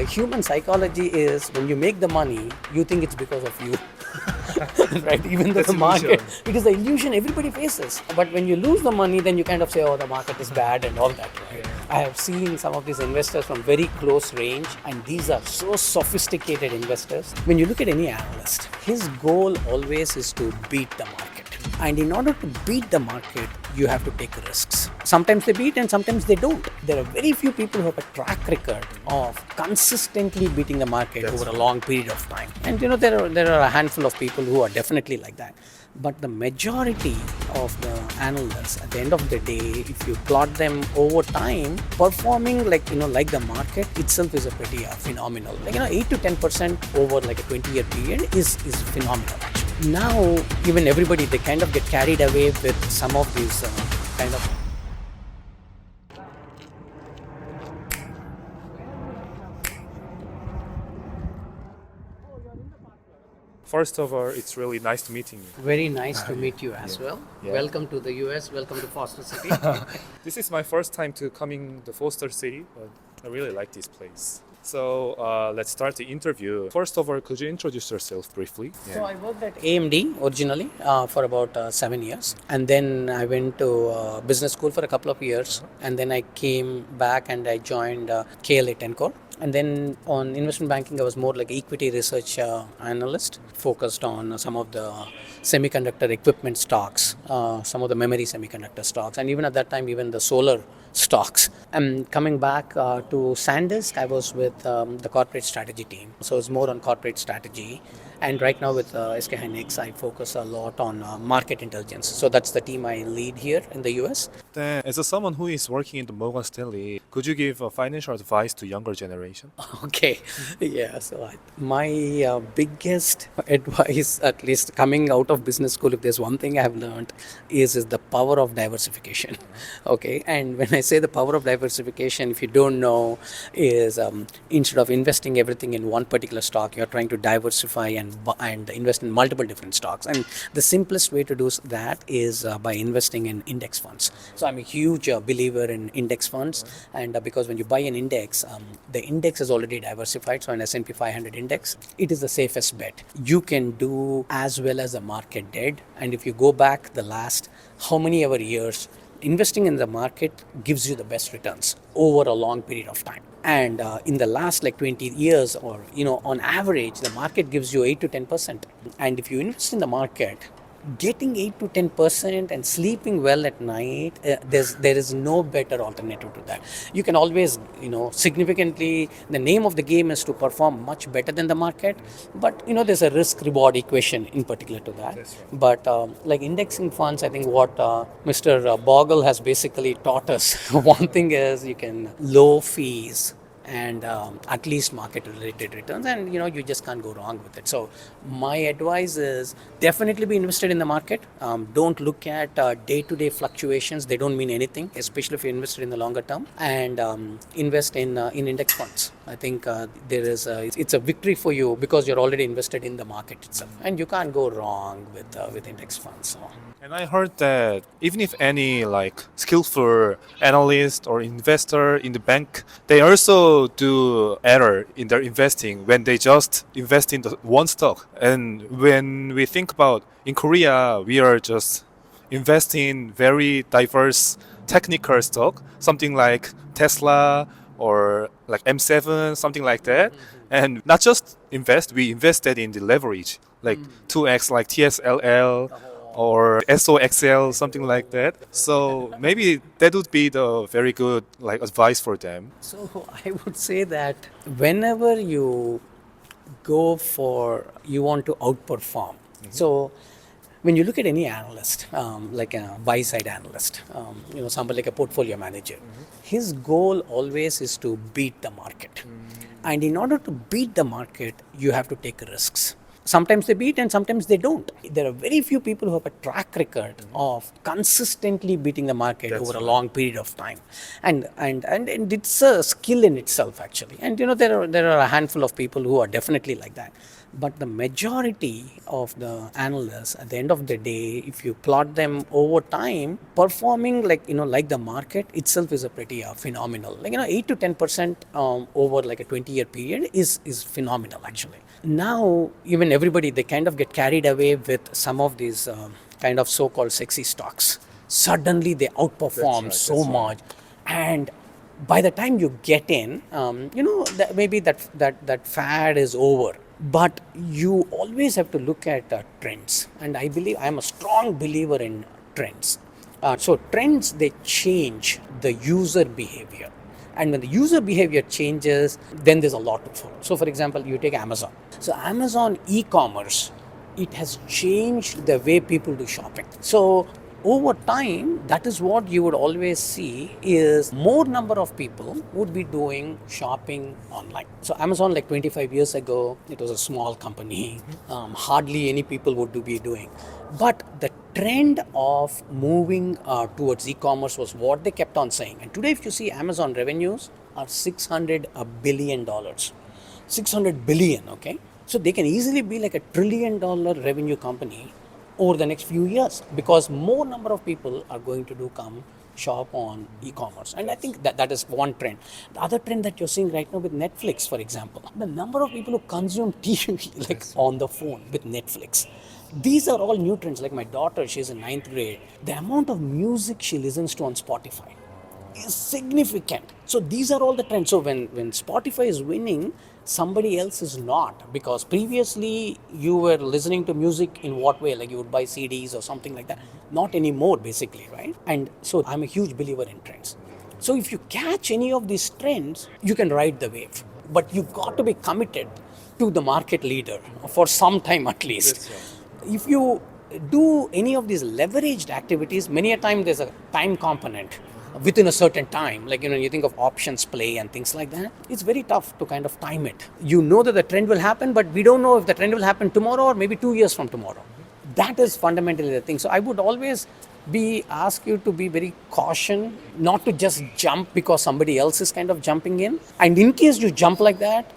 human psychology is when you make the money, you think it's because of you. Right? Even though the market, it is the illusion everybody faces. But when you lose the money, then you kind of say, oh, the market is bad and all that. Right? I have seen some of these investors from very close range, and these are so sophisticated investors. When you look at any analyst, his goal always is to beat the market. And in order to beat the market, you have to take risks. Sometimes they beat and sometimes they don't. There are very few people who have a track record of consistently beating the market over a long period of time. And there are a handful of people who are definitely like that. But the majority of the analysts, at the end of the day, if you plot them over time, performing like the market itself is a pretty phenomenal. 8 to 10% over like a 20-year period is phenomenal actually. Now, even everybody, they kind of get carried away with some of these kind of. First of all, it's really nice to meeting you. Very nice to meet you as well. Yeah. Welcome to the US, welcome to Foster City. This is my first time to coming to Foster City, but I really like this place. So let's start the interview. First of all, could you introduce yourself briefly? So I worked at AMD originally for about 7 years. And then I went to business school for a couple of years. And then I came back and I joined KLA Tencor. And then on investment banking, I was more like equity research analyst, focused on some of the semiconductor equipment stocks, some of the memory semiconductor stocks, and even at that time, even the solar stocks. And coming back to SanDisk, I was with the corporate strategy team. So it's more on corporate strategy. And right now with SK Hynix, I focus a lot on market intelligence. So that's the team I lead here in the US. Then, as someone who is working in the Morgan Stanley, could you give financial advice to younger generation? Okay, yeah. So my biggest advice, at least coming out of business school, if there's one thing I have learned, is the power of diversification. Okay, and when I say the power of diversification, if you don't know, is instead of investing everything in one particular stock, you're trying to diversify and invest in multiple different stocks. And the simplest way to do that is by investing in index funds. So I'm a huge believer in index funds, and because when you buy an index, the index is already diversified. So an S&P 500 index, it is the safest bet. You can do as well as the market did. And if you go back the last how many ever years, investing in the market gives you the best returns over a long period of time. And in the last 20 years, or on average, the market gives you 8 to 10%. And if you invest in the market, getting 8 to 10% and sleeping well at night, there is no better alternative to that. You can always, significantly, the name of the game is to perform much better than the market, but there's a risk-reward equation in particular to that. Right. But like indexing funds, I think what Mr. Bogle has basically taught us, one thing is you can low fees and at least market-related returns, and you just can't go wrong with it. So my advice is definitely be invested in the market. Don't look at day-to-day fluctuations; they don't mean anything, especially if you're invested in the longer term. And invest in index funds. I think it's a victory for you because you're already invested in the market itself, and you can't go wrong with index funds. So. And I heard that even if any skillful analyst or investor in the bank, they also do error in their investing when they just invest in the one stock. And when we think about in Korea, we are just investing in very diverse technical stock, something like Tesla or like M7, something like that. And not just invest, we invested in the leverage, like 2x, like TSLL. Or SOXL, something like that. So maybe that would be the very good advice for them. So I would say that whenever you you want to outperform. So when you look at any analyst, like a buy-side analyst, somebody like a portfolio manager, his goal always is to beat the market. And in order to beat the market, you have to take risks. Sometimes they beat and sometimes they don't. There are very few people who have a track record of consistently beating the market over a long period of time. And it's a skill in itself actually. And there are a handful of people who are definitely like that. But the majority of the analysts, at the end of the day, if you plot them over time, performing like the market itself is a pretty phenomenal. 8 to 10% over like a 20-year period is phenomenal actually. Now, even everybody, they kind of get carried away with some of these kind of so-called sexy stocks. Suddenly they outperform so much, and by the time you get in, maybe that fad is over. But you always have to look at trends, and I'm a strong believer in trends. So trends, they change the user behavior, and when the user behavior changes, then there's a lot to follow. So for example, you take Amazon. So Amazon e-commerce, it has changed the way people do shopping. So over time, that is what you would always see is more number of people would be doing shopping online. So Amazon, like 25 years ago, it was a small company. Hardly any people would be doing. But the trend of moving towards e-commerce was what they kept on saying. And today, if you see Amazon revenues are $600 billion. 600 billion, okay? So they can easily be like $1 trillion revenue company over the next few years, because more number of people are going to come shop on e-commerce. And I think that is one trend. The other trend that you're seeing right now with Netflix, for example, the number of people who consume TV like on the phone with Netflix. These are all new trends. Like my daughter, she's in 9th grade. The amount of music she listens to on Spotify is significant. So these are all the trends. So when Spotify is winning, somebody else is not, because previously you were listening to music in what way? Like you would buy CDs or something like that. Not anymore, basically, right? And so I'm a huge believer in trends. So if you catch any of these trends, you can ride the wave. But you've got to be committed to the market leader for some time at least. If you do any of these leveraged activities, many a time there's a time component within a certain time. Like, you think of options play and things like that. It's very tough to kind of time it. You know that the trend will happen, but we don't know if the trend will happen tomorrow or maybe 2 years from tomorrow. That is fundamentally the thing. So I would always ask you to be very caution, not to just jump because somebody else is kind of jumping in. And in case you jump like that,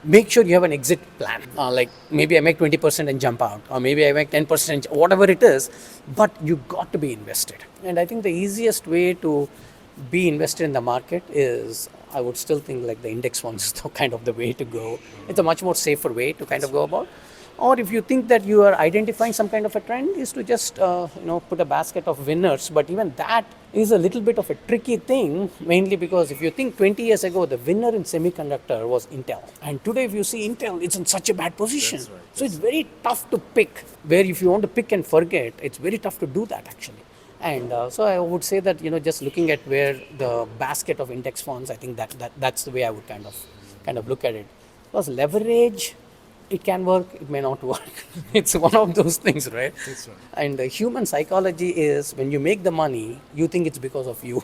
make sure you have an exit plan. Like maybe I make 20% and jump out, or maybe I make 10%, whatever it is, but you got to be invested. And I think the easiest way to be invested in the market is, I would still think like the index funds is kind of the way to go. It's a much more safer way to kind of go about. Or if you think that you are identifying some kind of a trend, is to just put a basket of winners. But even that is a little bit of a tricky thing, mainly because if you think 20 years ago, the winner in semiconductor was Intel. And today, if you see Intel, it's in such a bad position. Right. So it's very tough to pick, where if you want to pick and forget, it's very tough to do that actually. And so I would say that, just looking at where the basket of index funds, I think that's the way I would kind of look at it. Because leverage, it can work, it may not work. It's one of those things, right? That's right. And the human psychology is, when you make the money, you think it's because of you,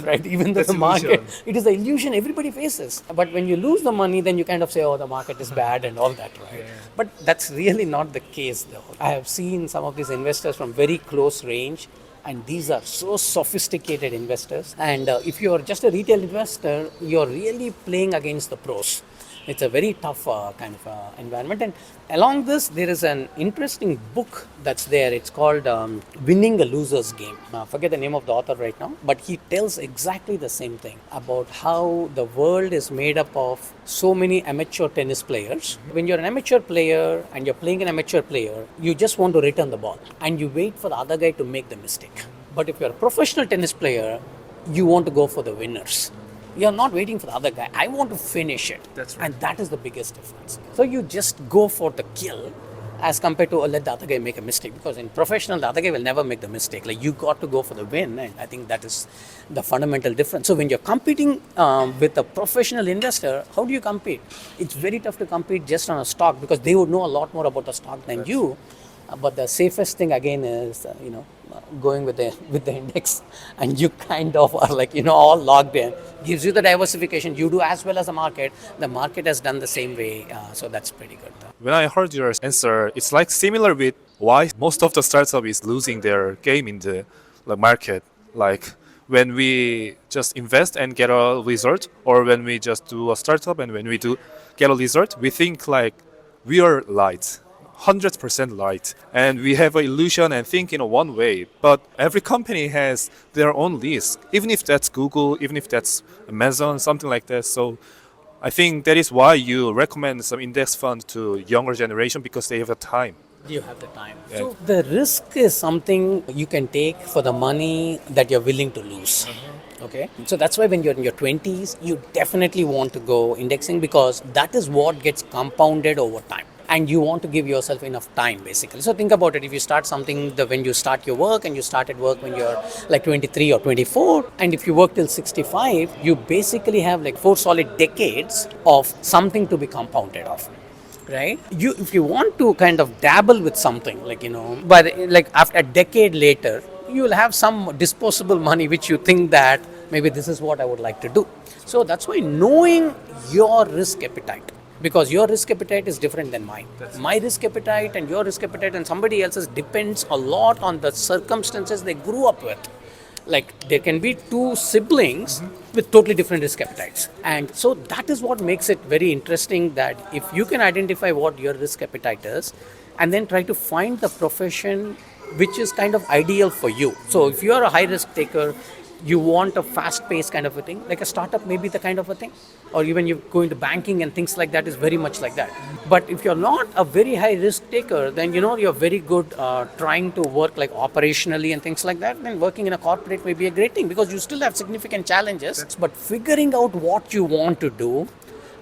right? Even though the market, it is the illusion everybody faces. But when you lose the money, then you kind of say, oh, the market is bad and all that, right? Yeah. But that's really not the case, though. I have seen some of these investors from very close range, and these are so sophisticated investors. And if you're just a retail investor, you're really playing against the pros. It's a very tough kind of environment. And along this, there is an interesting book that's there. It's called Winning a Loser's Game. I forget the name of the author right now, but he tells exactly the same thing about how the world is made up of so many amateur tennis players. When you're an amateur player and you're playing an amateur player, you just want to return the ball and you wait for the other guy to make the mistake. But if you're a professional tennis player, you want to go for the winners. You're not waiting for the other guy. I want to finish it. That's right. And that is the biggest difference. So you just go for the kill as compared to let the other guy make a mistake. Because in professional, the other guy will never make the mistake. Like, you got to go for the win. And I think that is the fundamental difference. So when you're competing with a professional investor, how do you compete? It's very tough to compete just on a stock, because they would know a lot more about the stock than you. But the safest thing again is, going with the index, and you kind of are like, all logged in. Gives you the diversification. You do as well as the market. The market has done the same way. So that's pretty good. When I heard your answer, it's like similar with why most of the startup is losing their game in the market. Like, when we just invest and get a result, or when we just do a startup and when we do get a result, we think like we are right, 100% right, and we have an illusion and think in a one way. But every company has their own risk, even if that's Google, even if that's Amazon, something like that. So I think that is why you recommend some index fund to younger generation, because they have a time. You have the time. Yeah. So the risk is something you can take for the money that you're willing to lose. Okay, so that's why when you're in your 20s, you definitely want to go indexing, because that is what gets compounded over time. And you want to give yourself enough time, basically. So think about it. If you start something, when you start your work, and you started work when you're like 23 or 24, and if you work till 65, you basically have like 4 solid decades of something to be compounded of. Right? If you want to kind of dabble with something, like after a decade later, you will have some disposable money which you think that maybe this is what I would like to do. So that's why knowing your risk appetite, because your risk appetite is different than mine. My risk appetite and your risk appetite and somebody else's depends a lot on the circumstances they grew up with. Like there can be 2 siblings with totally different risk appetites. And so that is what makes it very interesting, that if you can identify what your risk appetite is and then try to find the profession which is kind of ideal for you. So if you are a high risk taker, you want a fast paced kind of a thing, like a startup may be the kind of a thing, or even you go into banking and things like that is very much like that. But if you're not a very high risk taker, then you're very good trying to work like operationally and things like that, then working in a corporate may be a great thing, because you still have significant challenges. But figuring out what you want to do,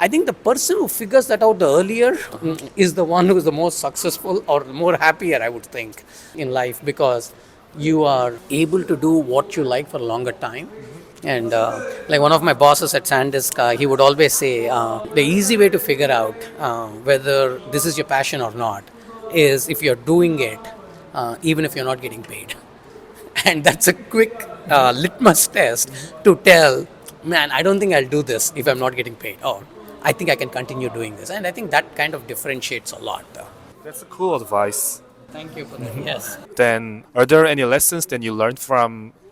I think the person who figures that out the earlier is the one who is the most successful or more happier, I would think, in life, because you are able to do what you like for a longer time. And like one of my bosses at SanDisk, he would always say, the easy way to figure out whether this is your passion or not is if you're doing it, even if you're not getting paid. And that's a quick litmus test to tell, man, I don't think I'll do this if I'm not getting paid, or I think I can continue doing this. And I think that kind of differentiates a lot. That's a cool advice. Thank you for that. Yes. Then, are there any lessons that you learned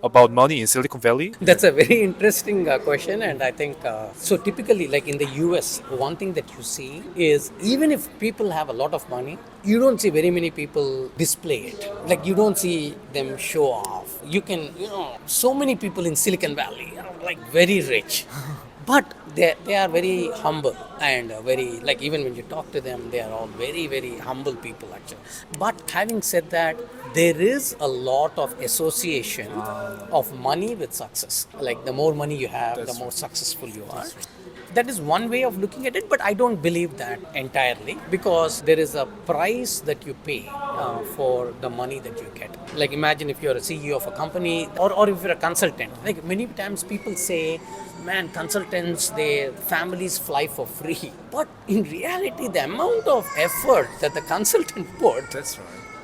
about money in Silicon Valley? That's a very interesting question, and I think so. Typically, like in the US, one thing that you see is even if people have a lot of money, you don't see very many people display it. Like you don't see them show off. You can, so many people in Silicon Valley are like very rich. But they are very humble and very, like even when you talk to them, they are all very, very humble people actually. But having said that, there is a lot of association of money with success. Like the more money you have, the more successful you are. That is one way of looking at it, but I don't believe that entirely, because there is a price that you pay for the money that you get. Like imagine if you're a CEO of a company, or if you're a consultant. Like many times people say, man, consultants, their families fly for free. But in reality, the amount of effort that the consultant put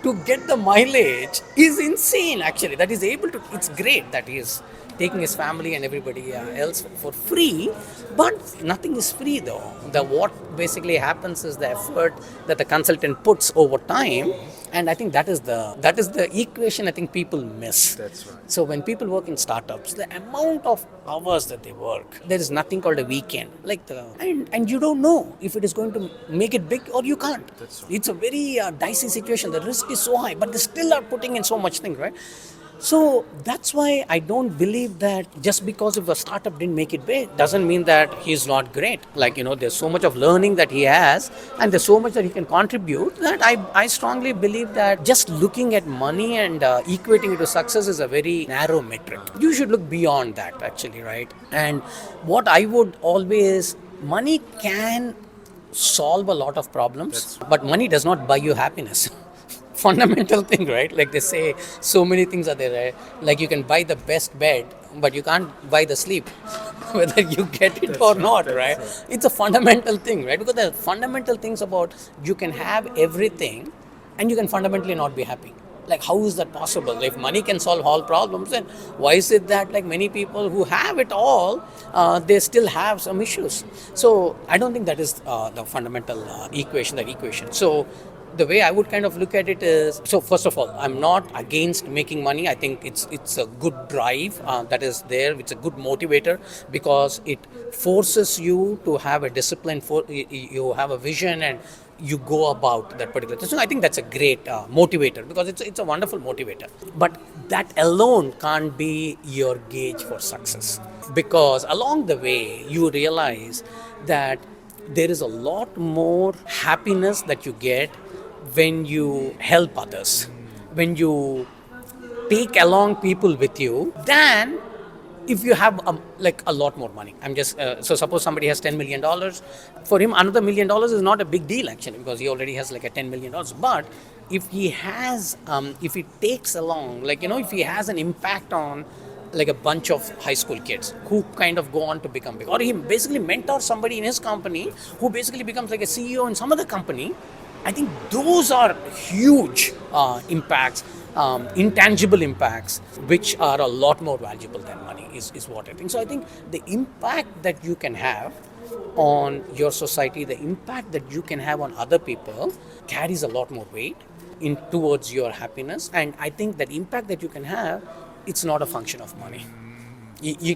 to get the mileage is insane actually. That is able to, it's great that he is taking his family and everybody else for free, but nothing is free though. What basically happens is the effort that the consultant puts over time, and I think that is the equation I think people miss. That's right. So when people work in startups, the amount of hours that they work, there is nothing called a weekend. And you don't know if it is going to make it big or you can't. That's right. It's a very dicey situation. The risk is so high, but they still are putting in so much thing, right? So that's why I don't believe that just because if a startup didn't make it big doesn't mean that he's not great. There's so much of learning that he has, and there's so much that he can contribute, that I strongly believe that just looking at money and equating it to success is a very narrow metric. You should look beyond that actually, right? And what I would always, money can solve a lot of problems, but money does not buy you happiness. Fundamental thing, right? Like they say, so many things are there, right? Like you can buy the best bed, but you can't buy the sleep, whether you get it or not, right? It's a fundamental thing, right? Because there are fundamental things about you can have everything and you can fundamentally not be happy. Like how is that possible? If money can solve all problems, then why is it that like many people who have it all, they still have some issues? So I don't think that is the fundamental equation. So the way I would kind of look at it is, so first of all, I'm not against making money. I think it's a good drive that is there. It's a good motivator because it forces you to have a discipline, you have a vision, and you go about that particular thing. So I think that's a great motivator because it's a wonderful motivator. But that alone can't be your gauge for success, because along the way you realize that there is a lot more happiness that you get when you help others, when you take along people with you, than if you have like a lot more money. I'm just so suppose somebody has $10 million. For him, another $1 million is not a big deal actually, because he already has like a $10 million. But if he has, if he takes along, like, you know, if he has an impact on like a bunch of high school kids who kind of go on to become big, or he basically mentors somebody in his company who basically becomes like a CEO in some other company, I think those are huge impacts, intangible impacts, which are a lot more valuable than money, is what I think. So I think the impact that you can have on your society, the impact that you can have on other people carries a lot more weight in towards your happiness. And I think that impact that you can have, it's not a function of money. You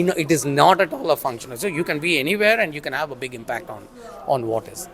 know, it is not at all a function. So you can be anywhere and you can have a big impact on what is.